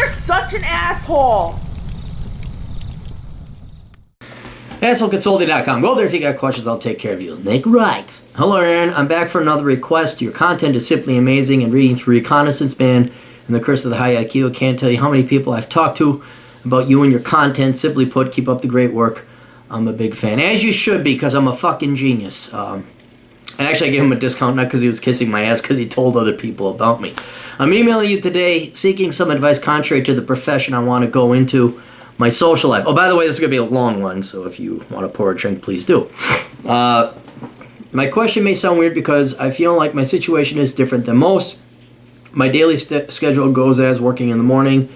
You're such an asshole. AssholeConsulting.com. Go there if you got questions. I'll take care of you. Nick writes, hello, Aaron. I'm back for another request. Your content is simply amazing, and reading through Reconnaissance Man and The Curse of the High IQ, I can't tell you how many people I've talked to about you and your content. Simply put, keep up the great work. I'm a big fan. As you should be, because I'm a fucking genius. And actually, I gave him a discount, not because he was kissing my ass, because he told other people about me. I'm emailing you today seeking some advice contrary to the profession I want to go into. My social life. Oh, by the way, this is going to be a long one, so if you want to pour a drink, please do. My question may sound weird because I feel like my situation is different than most. My daily schedule goes as working in the morning,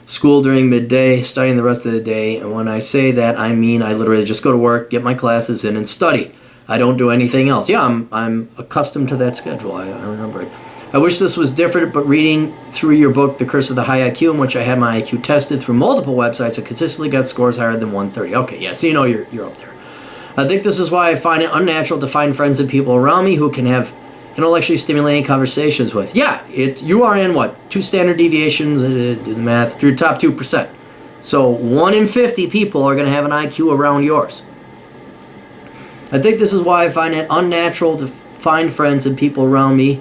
school during midday, studying the rest of the day, and when I say that, I mean I literally just go to work, get my classes in, and study. I don't do anything else. Yeah, I'm accustomed to that schedule. I remember it. I wish this was different, but reading through your book, The Curse of the High IQ, in which I had my IQ tested through multiple websites, I consistently got scores higher than 130. Okay, yeah, so you know you're up there. I think this is why I find it unnatural to find friends and people around me who can have intellectually stimulating conversations with. Yeah, you are in what? 2 standard deviations, do the math, your top 2%. So 1 in 50 people are going to have an IQ around yours. I think this is why I find it unnatural to find friends and people around me.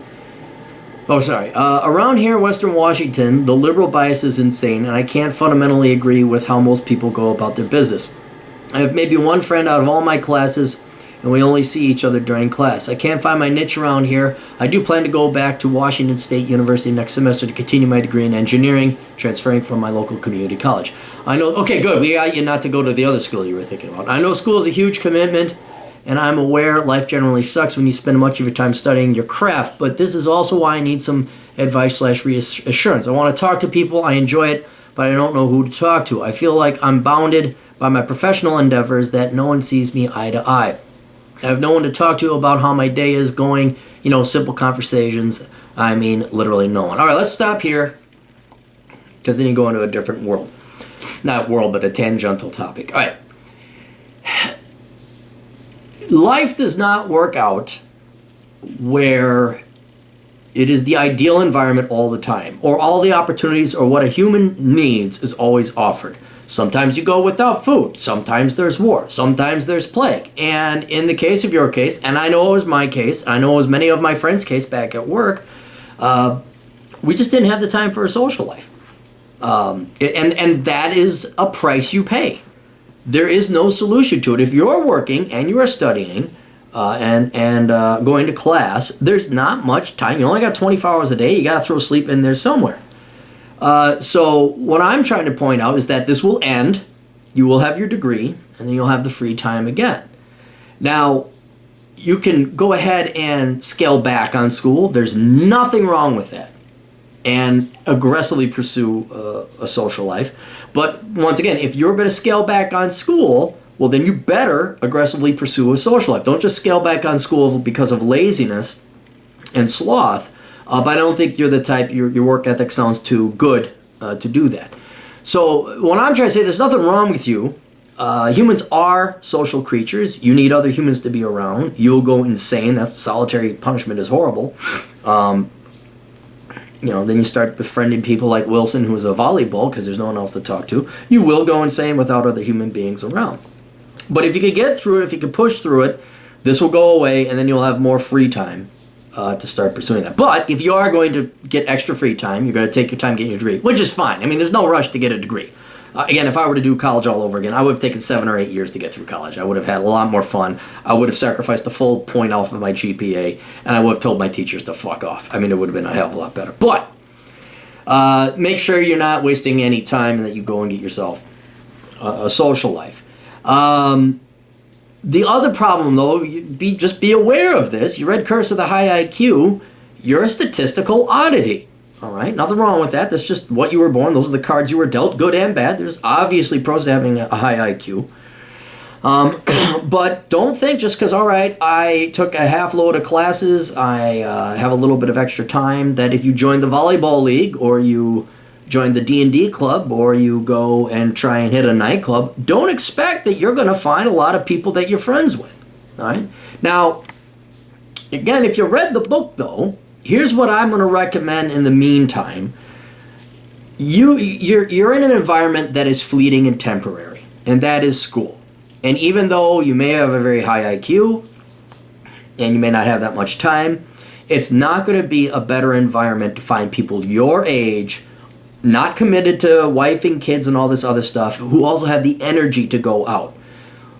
Around here in Western Washington, the liberal bias is insane, and I can't fundamentally agree with how most people go about their business. I have maybe one friend out of all my classes, and we only see each other during class. I can't find my niche around here. I do plan to go back to Washington State University next semester to continue my degree in engineering, transferring from my local community college. I know, okay, good, we got you not to go to the other school you were thinking about. I know school is a huge commitment, and I'm aware life generally sucks when you spend much of your time studying your craft, but this is also why I need some advice/reassurance. I want to talk to people, I enjoy it, but I don't know who to talk to. I feel like I'm bounded by my professional endeavors that no one sees me eye to eye. I have no one to talk to about how my day is going, simple conversations. I mean, literally no one. All right, let's stop here, because then you go into a different world. Not world, but a tangential topic. All right. Life does not work out where it is the ideal environment all the time, or all the opportunities or what a human needs is always offered. Sometimes you go without food, sometimes there's war, sometimes there's plague. And in the case of your case, and I know it was my case, I know it was many of my friends' case back at work, we just didn't have the time for a social life. And that is a price you pay. There is no solution to it. If you're working and you are studying and going to class, there's not much time. You only got 24 hours a day. You got to throw sleep in there somewhere. So what I'm trying to point out is that this will end. You will have your degree, and then you'll have the free time again. Now, you can go ahead and scale back on school. There's nothing wrong with that. And aggressively pursue a social life. But once again, if you're going to scale back on school, well, then you better aggressively pursue a social life. Don't just scale back on school because of laziness and sloth. But I don't think you're the type, your work ethic sounds too good to do that. So what I'm trying to say, there's nothing wrong with you. Humans are social creatures. You need other humans to be around. You'll go insane. That's solitary punishment is horrible. Then you start befriending people like Wilson, who's a volleyball, because there's no one else to talk to. You will go insane without other human beings around. But if you could get through it, if you could push through it, this will go away, and then you'll have more free time to start pursuing that. But if you are going to get extra free time, you're going to take your time getting your degree, which is fine. I mean, there's no rush to get a degree. Again, if I were to do college all over again, I would have taken 7 or 8 years to get through college. I would have had a lot more fun. I would have sacrificed a full point off of my GPA, and I would have told my teachers to fuck off. I mean, it would have been a hell of a lot better. But make sure you're not wasting any time and that you go and get yourself a social life. The other problem, though, just be aware of this. You read Curse of the High IQ. You're a statistical oddity. All right? Nothing wrong with that. That's just what you were born. Those are the cards you were dealt, good and bad. There's obviously pros to having a high IQ. But don't think just because, all right, I took a half load of classes, I have a little bit of extra time, that if you join the volleyball league or you join the D&D club or you go and try and hit a nightclub, don't expect that you're going to find a lot of people that you're friends with. All right? Now, again, if you read the book, though, here's what I'm going to recommend in the meantime. you're in an environment that is fleeting and temporary, and that is school. And even though you may have a very high IQ and you may not have that much time, it's not going to be a better environment to find people your age, not committed to wife and kids and all this other stuff, who also have the energy to go out.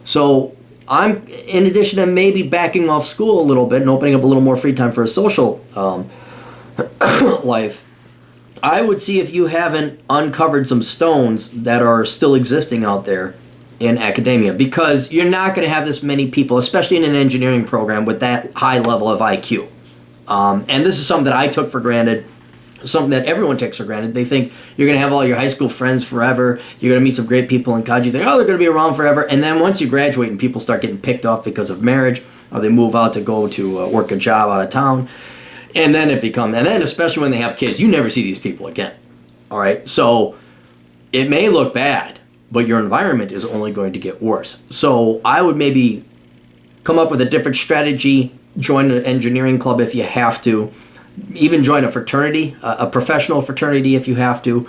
So I'm, in addition to maybe backing off school a little bit and opening up a little more free time for a social life, I would see if you haven't uncovered some stones that are still existing out there in academia, because you're not going to have this many people, especially in an engineering program, with that high level of IQ. And this is something that I took for granted, something that everyone takes for granted. They think you're going to have all your high school friends forever, you're going to meet some great people in college, you think, oh, they're going to be around forever, and then once you graduate and people start getting picked off because of marriage, or they move out to go to work a job out of town, and then especially when they have kids, you never see these people again. All right, so it may look bad, but your environment is only going to get worse. So I would maybe come up with a different strategy, join an engineering club if you have to, even join a fraternity, a professional fraternity if you have to,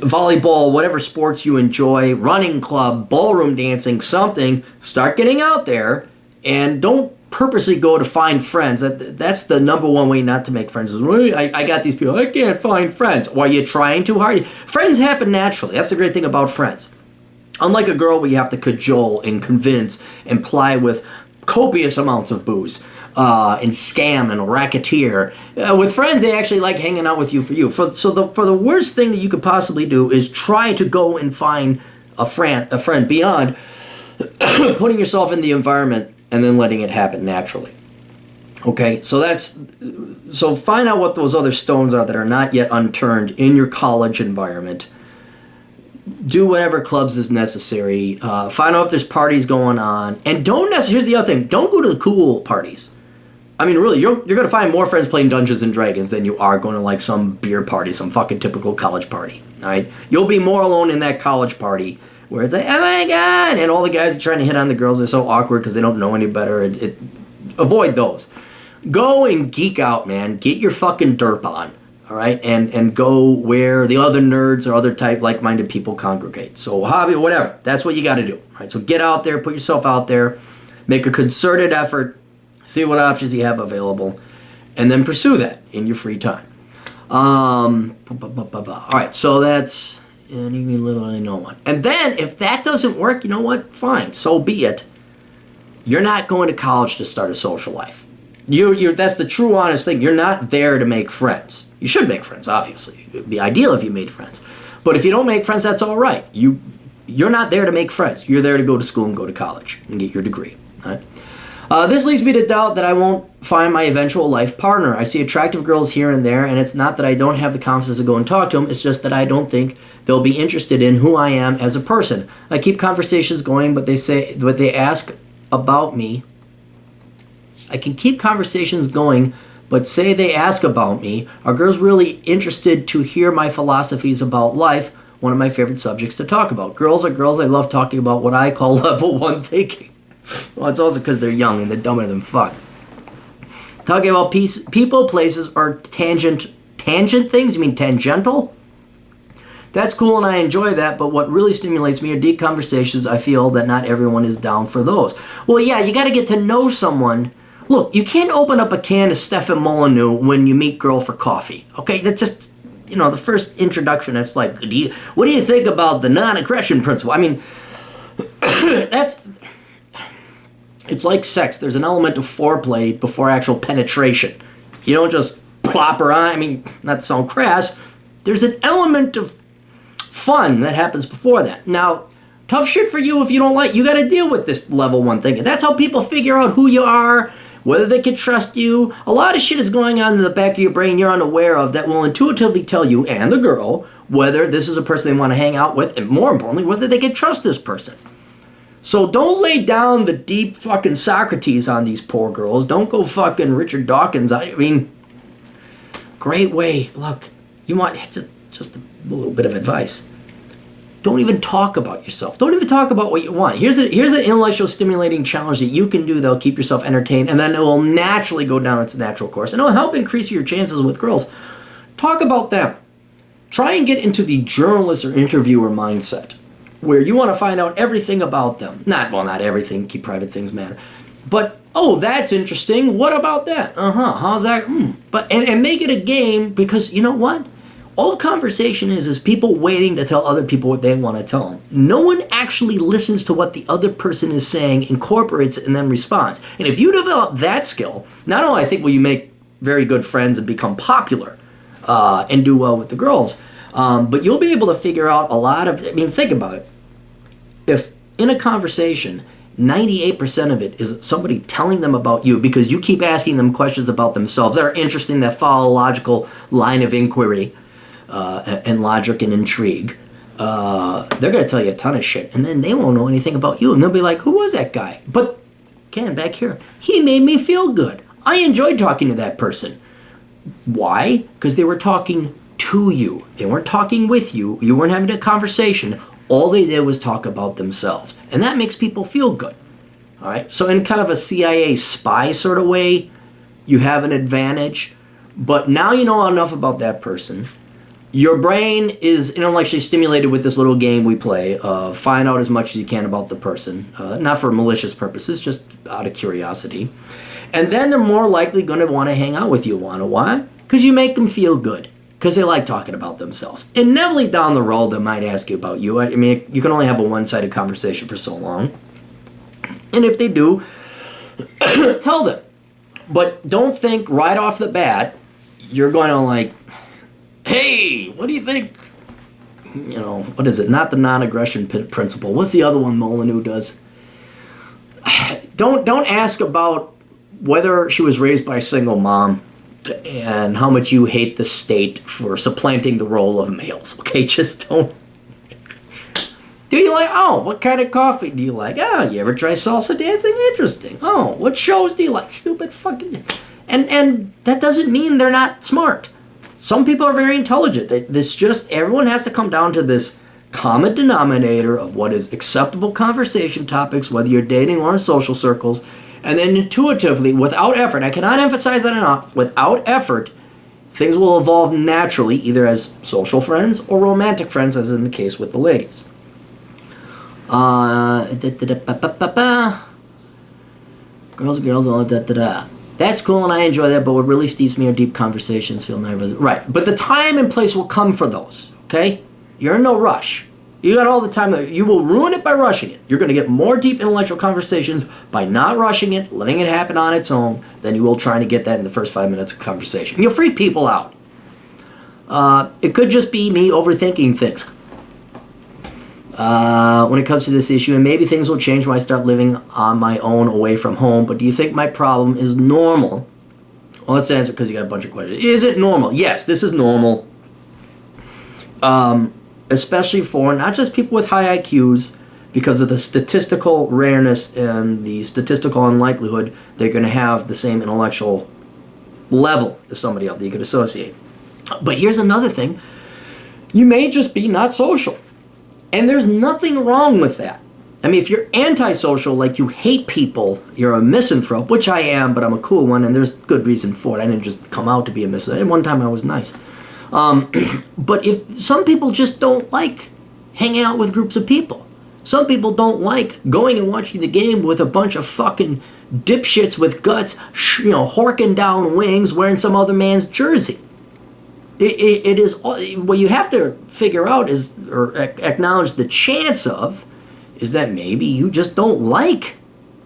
volleyball, whatever sports you enjoy, running club, ballroom dancing, something. Start getting out there, and don't purposely go to find friends. That's the number one way not to make friends. I got these people, I can't find friends. Why, you trying too hard? Friends happen naturally. That's the great thing about friends. Unlike a girl where you have to cajole and convince and ply with copious amounts of booze and scam and racketeer. With friends, they actually like hanging out with you for you. For the worst thing that you could possibly do is try to go and find a friend beyond putting yourself in the environment and then letting it happen naturally. Okay, so find out what those other stones are that are not yet unturned in your college environment. Do whatever clubs is necessary. Find out if there's parties going on. And here's the other thing, don't go to the cool parties. I mean, really, you're going to find more friends playing Dungeons and Dragons than you are going to like some beer party, some fucking typical college party. All right? You'll be more alone in that college party where it's like, oh my God, and all the guys are trying to hit on the girls. They're so awkward because they don't know any better. Avoid those. Go and geek out, man. Get your fucking derp on, all right? And go where the other nerds or other type like-minded people congregate. So hobby, whatever. That's what you got to do, all right? So get out there, put yourself out there, make a concerted effort, see what options you have available, and then pursue that in your free time. All right, so that's literally no one. And then if that doesn't work, you know what? Fine, so be it. You're not going to college to start a social life. That's the true, honest thing. You're not there to make friends. You should make friends, obviously. It'd be ideal if you made friends. But if you don't make friends, that's all right. You're not there to make friends. You're there to go to school and go to college and get your degree. All right? This leads me to doubt that I won't find my eventual life partner. I see attractive girls here and there, and it's not that I don't have the confidence to go and talk to them. It's just that I don't think they'll be interested in who I am as a person. I keep conversations going, but they ask about me. I can keep conversations going, but say they ask about me. Are girls really interested to hear my philosophies about life? One of my favorite subjects to talk about. Girls are girls. I love talking about what I call level 1 thinking. Well, it's also because they're young and they're dumber than fuck. Talking about people, places, or tangent things? You mean tangential? That's cool and I enjoy that, but what really stimulates me are deep conversations. I feel that not everyone is down for those. Well, yeah, you got to get to know someone. Look, you can't open up a can of Stefan Molyneux when you meet girl for coffee. Okay, that's just, the first introduction. It's like, what do you think about the non-aggression principle? I mean, it's like sex. There's an element of foreplay before actual penetration. You don't just plop her on. I mean, not to sound crass, there's an element of fun that happens before that. Now, tough shit for you if you don't like. You got to deal with this level 1 thinking. That's how people figure out who you are, whether they can trust you. A lot of shit is going on in the back of your brain you're unaware of that will intuitively tell you and the girl whether this is a person they want to hang out with, and more importantly, whether they can trust this person. So don't lay down the deep fucking Socrates on these poor girls. Don't go fucking Richard Dawkins. I mean, great way. Look, you want just a little bit of advice. Don't even talk about yourself. Don't even talk about what you want. Here's an intellectual stimulating challenge that you can do that'll keep yourself entertained, and then it will naturally go down its natural course. And it'll help increase your chances with girls. Talk about them. Try and get into the journalist or interviewer mindset, where you want to find out everything about them. Not everything, keep private things matter. But, oh, that's interesting. What about that? How's that? But and make it a game, because you know what? All conversation is people waiting to tell other people what they want to tell them. No one actually listens to what the other person is saying, incorporates it, and then responds. And if you develop that skill, not only I think will you make very good friends and become popular and do well with the girls, but you'll be able to figure out a lot of, think about it. If in a conversation, 98% of it is somebody telling them about you because you keep asking them questions about themselves that are interesting, that follow a logical line of inquiry, and logic and intrigue, they're going to tell you a ton of shit, and then they won't know anything about you, and they'll be like, who was that guy? But, again, back here, he made me feel good. I enjoyed talking to that person. Why? Because they were talking to you. They weren't talking with you. You weren't having a conversation. All they did was talk about themselves, and that makes people feel good. All right? So in kind of a CIA spy sort of way, you have an advantage, but now you know enough about that person. Your brain is intellectually stimulated with this little game we play. Find out as much as you can about the person. Not for malicious purposes, just out of curiosity. And then they're more likely going to want to hang out with you. Why? Because you make them feel good. Because they like talking about themselves. Inevitably down the road, they might ask you about you. You can only have a one-sided conversation for so long. And if they do, tell them. But don't think right off the bat you're going to hey, what do you think? What is it? Not the non-aggression principle. What's the other one Molyneux does? Don't ask about whether she was raised by a single mom and how much you hate the state for supplanting the role of males. Okay, just don't. Do you what kind of coffee do you like? You ever try salsa dancing? Interesting. What shows do you like? Stupid fucking. And that doesn't mean they're not smart. Some people are very intelligent. Everyone has to come down to this common denominator of what is acceptable conversation topics, whether you're dating or in social circles, and then intuitively, without effort, I cannot emphasize that enough, without effort, things will evolve naturally, either as social friends or romantic friends, as in the case with the ladies. Girls, That's cool, and I enjoy that, but what really steeps me are deep conversations, feel nervous. Right, but the time and place will come for those, okay? You're in no rush. You got all the time. You will ruin it by rushing it. You're going to get more deep intellectual conversations by not rushing it, letting it happen on its own, than you will trying to get that in the first 5 minutes of conversation. You'll freak people out. It could just be me overthinking things. When it comes to this issue, and maybe things will change when I start living on my own away from home, but do you think my problem is normal? Well, let's answer because you got a bunch of questions. Is it normal? Yes, this is normal. Especially for not just people with high IQs, because of the statistical rareness and the statistical unlikelihood they're going to have the same intellectual level as somebody else that you could associate. But here's another thing. You may just be not social. And there's nothing wrong with that. If you're antisocial, like you hate people, you're a misanthrope, which I am, but I'm a cool one, and there's good reason for it. I didn't just come out to be a misanthrope. At one time I was nice. But if some people just don't like hanging out with groups of people. Some people don't like going and watching the game with a bunch of fucking dipshits with guts, horking down wings, wearing some other man's jersey. It is what you have to figure out is, or acknowledge the chance of, is that maybe you just don't like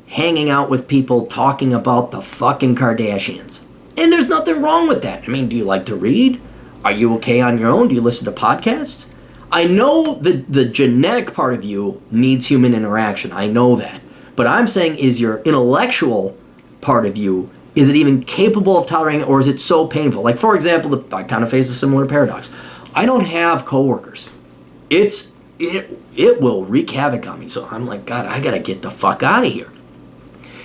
hanging out with people talking about the fucking Kardashians. And there's nothing wrong with that. Do you like to read? Are you okay on your own? Do you listen to podcasts? I know the genetic part of you needs human interaction. I know that. But I'm saying, is your intellectual part of you, is it even capable of tolerating it, or is it so painful? Like, for example, I kind of face a similar paradox. I don't have coworkers. It will wreak havoc on me. So I'm like, God, I gotta get the fuck out of here.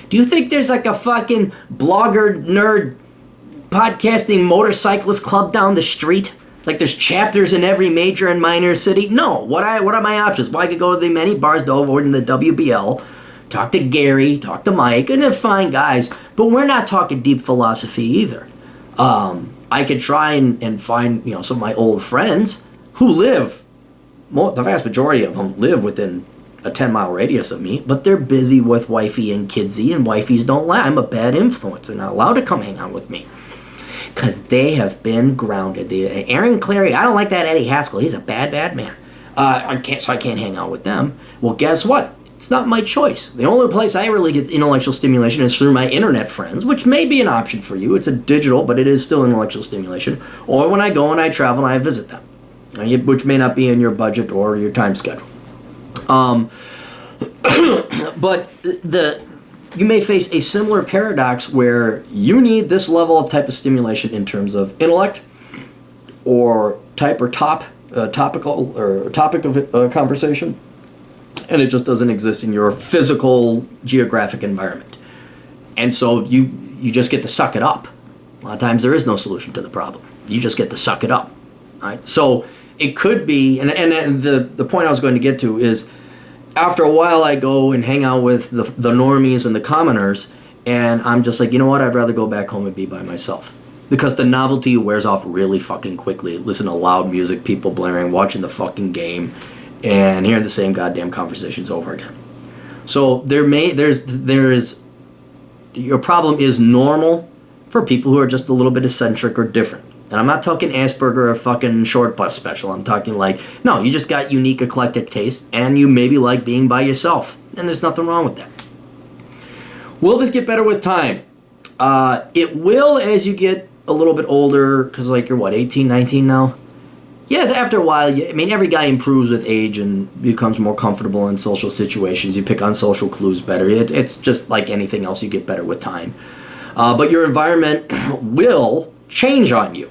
Do you think there's like a fucking blogger, nerd, podcasting motorcyclist club down the street? Like there's chapters in every major and minor city? No. What are my options? Well, I could go to the many bars to avoid in the WBL, talk to Gary, talk to Mike, and they're fine guys, but we're not talking deep philosophy either. I could try and find some of my old friends, who live, the vast majority of them live within a 10-mile radius of me, but they're busy with wifey and kidsy, and wifeys don't let. I'm a bad influence. They're not allowed to come hang out with me because they have been grounded. Aaron Clary, I don't like that Eddie Haskell. He's a bad man. I can't hang out with them. Well, guess what? It's not my choice. The only place I really get intellectual stimulation is through my internet friends, which may be an option for you. It's a digital, but it is still intellectual stimulation. Or when I go and I travel and I visit them, which may not be in your budget or your time schedule. But you may face a similar paradox where you need this level of type of stimulation in terms of intellect or type or topical or topic of conversation, and it just doesn't exist in your physical geographic environment. And so you just get to suck it up. A lot of times there is no solution to the problem. You just get to suck it up. All right? So it could be, and the point I was going to get to is, after a while I go and hang out with the normies and the commoners, and I'm just like, you know what, I'd rather go back home and be by myself. Because the novelty wears off really fucking quickly. Listen to loud music, people blaring, watching the fucking game, and hearing the same goddamn conversations over again. So your problem is normal for people who are just a little bit eccentric or different. And I'm not talking Asperger or fucking short bus special. I'm talking like, no, you just got unique eclectic taste, and you maybe like being by yourself. And there's nothing wrong with that. Will this get better with time? It will as you get a little bit older, because like you're what, 18, 19 now? Yeah, after a while, every guy improves with age and becomes more comfortable in social situations. You pick on social clues better. It's just like anything else, you get better with time. But your environment will change on you.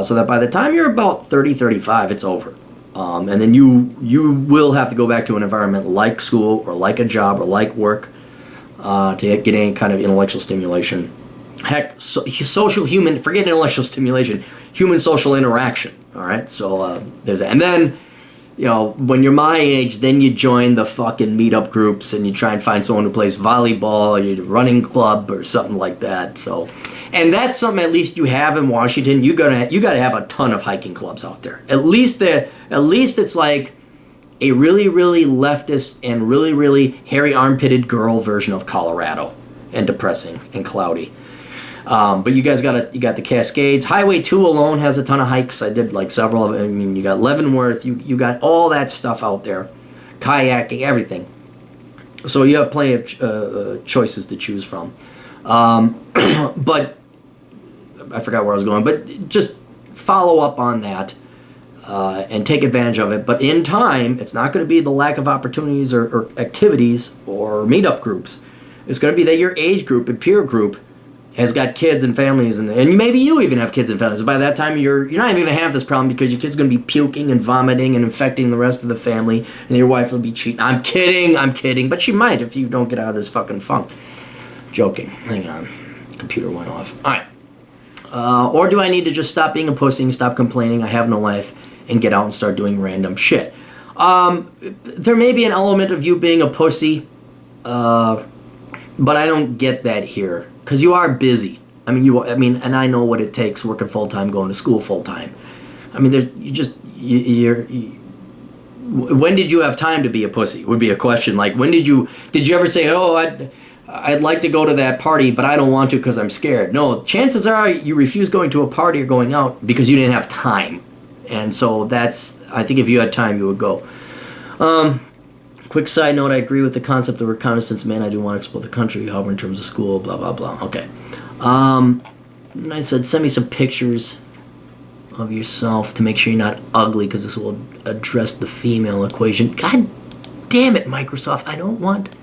So that by the time you're about 30, 35, it's over. And then you will have to go back to an environment like school or like a job or like work to get any kind of intellectual stimulation. Heck, forget intellectual stimulation, human social interaction. All right, so there's that. And then, when you're my age, then you join the fucking meetup groups and you try and find someone who plays volleyball or you're a running club or something like that. So, and that's something at least you have in Washington. You gotta have a ton of hiking clubs out there. At least it's like a really, really leftist and really, really hairy armpitted girl version of Colorado, and depressing and cloudy. But you guys got the Cascades. Highway 2 alone has a ton of hikes. I did like several of them. I mean, you got Leavenworth. You got all that stuff out there. Kayaking, everything. So you have plenty of choices to choose from. But I forgot where I was going. But just follow up on that and take advantage of it. But in time, it's not going to be the lack of opportunities or activities or meetup groups. It's going to be that your age group and peer group has got kids and families, and maybe you even have kids and families. By that time, you're not even going to have this problem because your kid's going to be puking and vomiting and infecting the rest of the family, and your wife will be cheating. I'm kidding, but she might if you don't get out of this fucking funk. Joking. Hang on. Computer went off. All right. Or do I need to just stop being a pussy and stop complaining I have no life and get out and start doing random shit? There may be an element of you being a pussy, but I don't get that here. Because you are busy. And I know what it takes working full time, going to school full time. I mean, when did you have time to be a pussy? Would be a question. Like, when did you ever say, oh, I'd like to go to that party, but I don't want to because I'm scared? No, chances are you refuse going to a party or going out because you didn't have time. And so I think if you had time, you would go. Quick side note, I agree with the concept of reconnaissance man. I do want to explore the country, however, in terms of school, blah, blah, blah. Okay. And I said, send me some pictures of yourself to make sure you're not ugly, because this will address the female equation. God damn it, Microsoft. I don't want...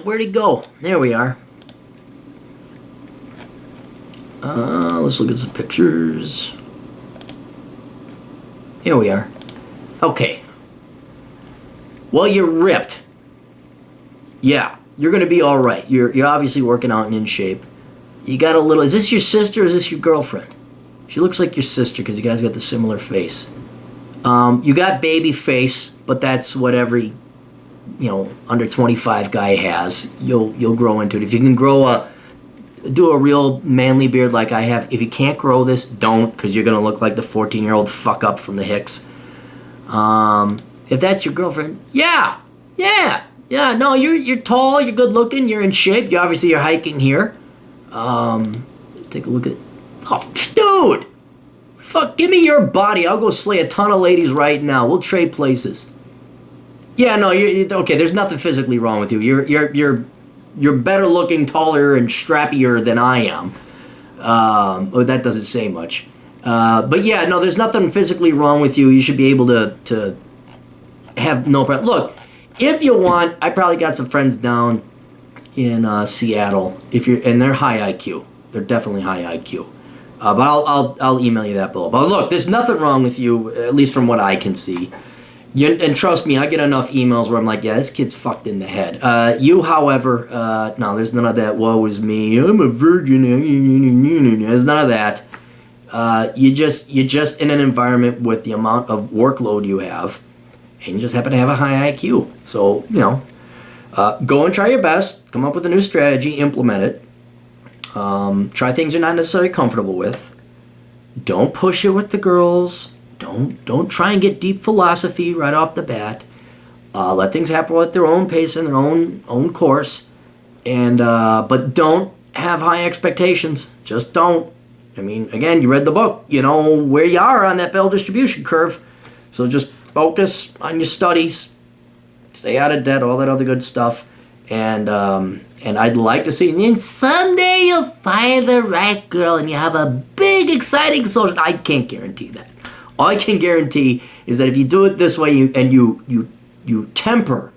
Where'd he go? There we are. Let's look at some pictures. Here we are. Okay. Well, you're ripped. Yeah, you're going to be all right. You're obviously working out and in shape. You got a little... Is this your sister or is this your girlfriend? She looks like your sister because you guys got the similar face. You got baby face, but that's what every, under 25 guy has. You'll grow into it. If you can grow do a real manly beard like I have. If you can't grow this, don't, because you're going to look like the 14-year-old fuck up from the Hicks. If that's your girlfriend, yeah, no, you're tall, you're good looking, you're in shape, you're hiking here. Take a look at, oh, dude, fuck, give me your body, I'll go slay a ton of ladies right now, we'll trade places. Yeah, no, you're okay, there's nothing physically wrong with you, you're better looking, taller, and strappier than I am. That doesn't say much. But yeah, no, there's nothing physically wrong with you. You should be able to have no problem. Look, if you want, I probably got some friends down in Seattle. And they're high IQ. They're definitely high IQ. But I'll email you that below. But look, there's nothing wrong with you, at least from what I can see. And trust me, I get enough emails where I'm like, yeah, this kid's fucked in the head. You, however, no, there's none of that. Woe is me. I'm a virgin. There's none of that. You're just in an environment with the amount of workload you have, and you just happen to have a high IQ. So, go and try your best. Come up with a new strategy. Implement it. Try things you're not necessarily comfortable with. Don't push it with the girls. Don't try and get deep philosophy right off the bat. Let things happen at their own pace and their own course. And but don't have high expectations. Just don't. I mean, again, you read the book. You know where you are on that bell distribution curve. So just focus on your studies. Stay out of debt, all that other good stuff. And I'd like to see, and then someday you'll find the right girl and you have a big, exciting social. I can't guarantee that. All I can guarantee is that if you do it this way you temper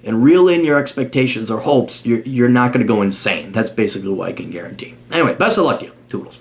and reel in your expectations or hopes, you're not going to go insane. That's basically what I can guarantee. Anyway, best of luck to you. Toodles.